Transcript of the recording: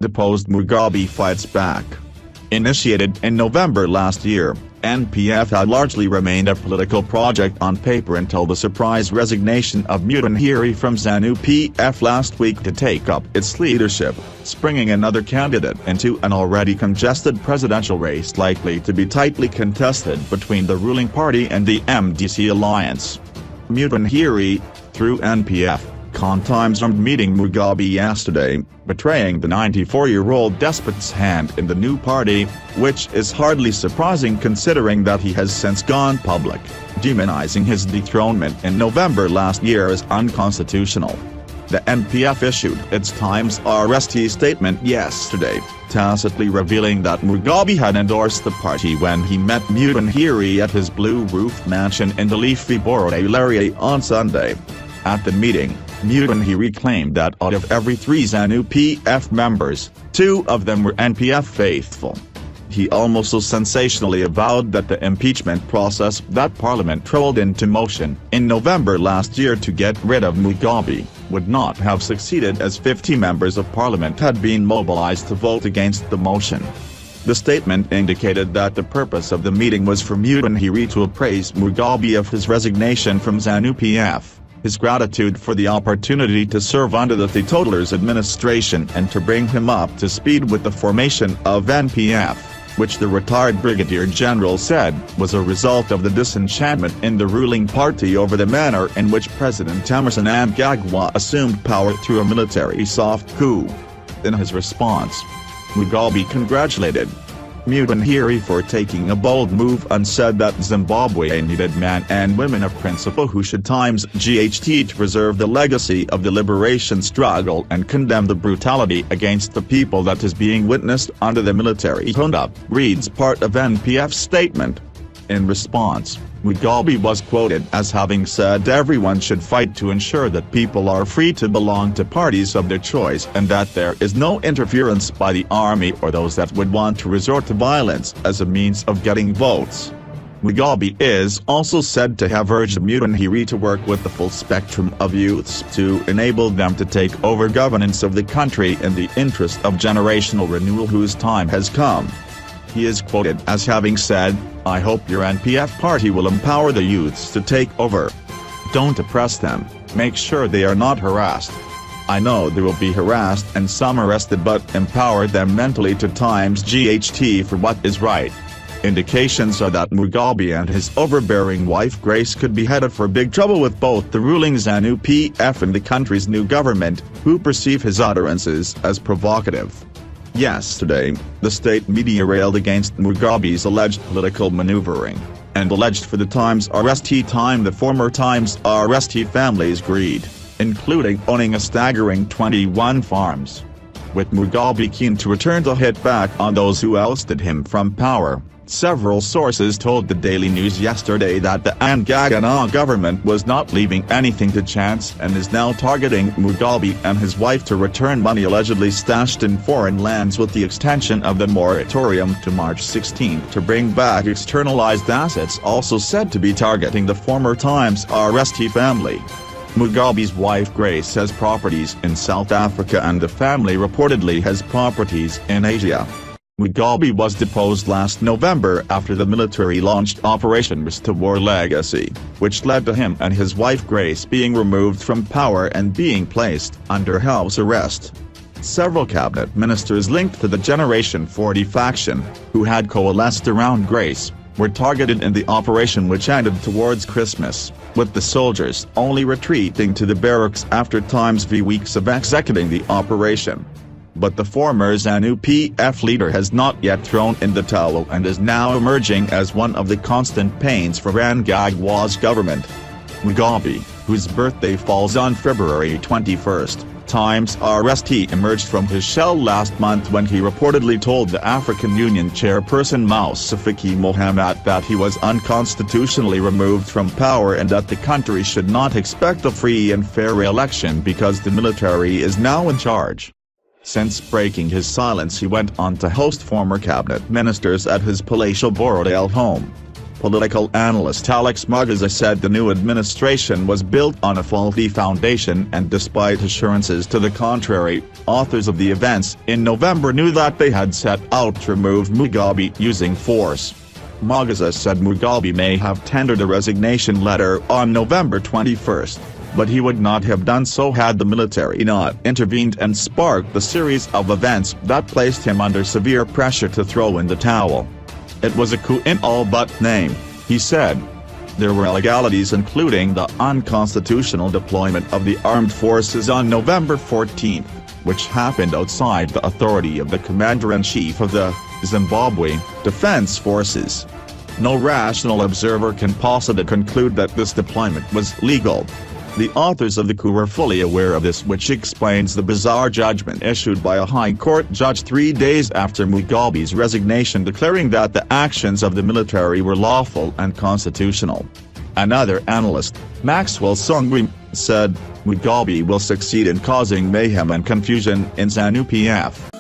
Deposed Mugabe fights back. Initiated in November last year, NPF had largely remained a political project on paper until the surprise resignation of Mutinhiri from Zanu PF last week to take up its leadership, springing another candidate into an already congested presidential race likely to be tightly contested between the ruling party and the MDC Alliance. Mutinhiri, through NPF, Times armed meeting Mugabe yesterday, betraying the 94-year-old despot's hand in the new party, which is hardly surprising considering that he has since gone public, demonizing his dethronement in November last year as unconstitutional. The NPF issued its Times RST statement yesterday, tacitly revealing that Mugabe had endorsed the party when he met Mutinhiri at his Blue Roof mansion in the leafy Borrowdale area on Sunday. At the meeting, Mutinhiri claimed that out of every 3 Zanu PF members, 2 of them were NPF faithful. He also sensationally avowed that the impeachment process that Parliament trolled into motion in November last year to get rid of Mugabe would not have succeeded as 50 members of Parliament had been mobilized to vote against the motion. The statement indicated that the purpose of the meeting was for Mutinhiri to appraise Mugabe of his resignation from Zanu PF, his gratitude for the opportunity to serve under the teetotaler's administration and to bring him up to speed with the formation of NPF, which the retired Brigadier General said was a result of the disenchantment in the ruling party over the manner in which President Emmerson Mnangagwa assumed power through a military soft coup. In his response, Mugabe congratulated Mutinhiri for taking a bold move and said that Zimbabwe needed men and women of principle who should GHT to preserve the legacy of the liberation struggle and condemn the brutality against the people that is being witnessed under the military junta, reads part of NPF's statement. In response, Mugabe was quoted as having said everyone should fight to ensure that people are free to belong to parties of their choice and that there is no interference by the army or those that would want to resort to violence as a means of getting votes. Mugabe is also said to have urged Mutinhiri to work with the full spectrum of youths to enable them to take over governance of the country in the interest of generational renewal whose time has come. He is quoted as having said, "I hope your NPF party will empower the youths to take over. Don't oppress them, make sure they are not harassed. I know they will be harassed and some arrested, but empower them mentally to GHT for what is right." Indications are that Mugabe and his overbearing wife Grace could be headed for big trouble with both the ruling Zanu PF and the country's new government, who perceive his utterances as provocative. Yesterday, the state media railed against Mugabe's alleged political maneuvering, and alleged for the Times RST time the former Times RST family's greed, including owning a staggering 21 farms. With Mugabe keen to return to hit back on those who ousted him from power, several sources told the Daily News yesterday that the Mnangagwa government was not leaving anything to chance and is now targeting Mugabe and his wife to return money allegedly stashed in foreign lands, with the extension of the moratorium to March 16 to bring back externalized assets also said to be targeting the former Times RST family. Mugabe's wife Grace has properties in South Africa and the family reportedly has properties in Asia. Mugabe was deposed last November after the military launched Operation Restore Legacy, which led to him and his wife Grace being removed from power and being placed under house arrest. Several cabinet ministers linked to the Generation 40 faction, who had coalesced around Grace, were targeted in the operation, which ended towards Christmas, with the soldiers only retreating to the barracks after weeks of executing the operation. But the former Zanu PF leader has not yet thrown in the towel and is now emerging as one of the constant pains for Mnangagwa's government. Mugabe, whose birthday falls on February 21, Times RST emerged from his shell last month when he reportedly told the African Union chairperson Moussa Faki Mohamed that he was unconstitutionally removed from power and that the country should not expect a free and fair election because the military is now in charge. Since breaking his silence, he went on to host former cabinet ministers at his palatial Borrowdale home. Political analyst Alex Mugabe said the new administration was built on a faulty foundation, and despite assurances to the contrary, authors of the events in November knew that they had set out to remove Mugabe using force. Mugabe said Mugabe may have tendered a resignation letter on November 21, but he would not have done so had the military not intervened and sparked the series of events that placed him under severe pressure to throw in the towel. It was a coup in all but name, he said. There were illegalities, including the unconstitutional deployment of the armed forces on November 14, which happened outside the authority of the commander-in-chief of the Zimbabwe Defense Forces. No rational observer can possibly conclude that this deployment was legal. The authors of the coup were fully aware of this, which explains the bizarre judgment issued by a high court judge 3 days after Mugabe's resignation, declaring that the actions of the military were lawful and constitutional. Another analyst, Maxwell Songwe, said, Mugabe will succeed in causing mayhem and confusion in Zanu PF.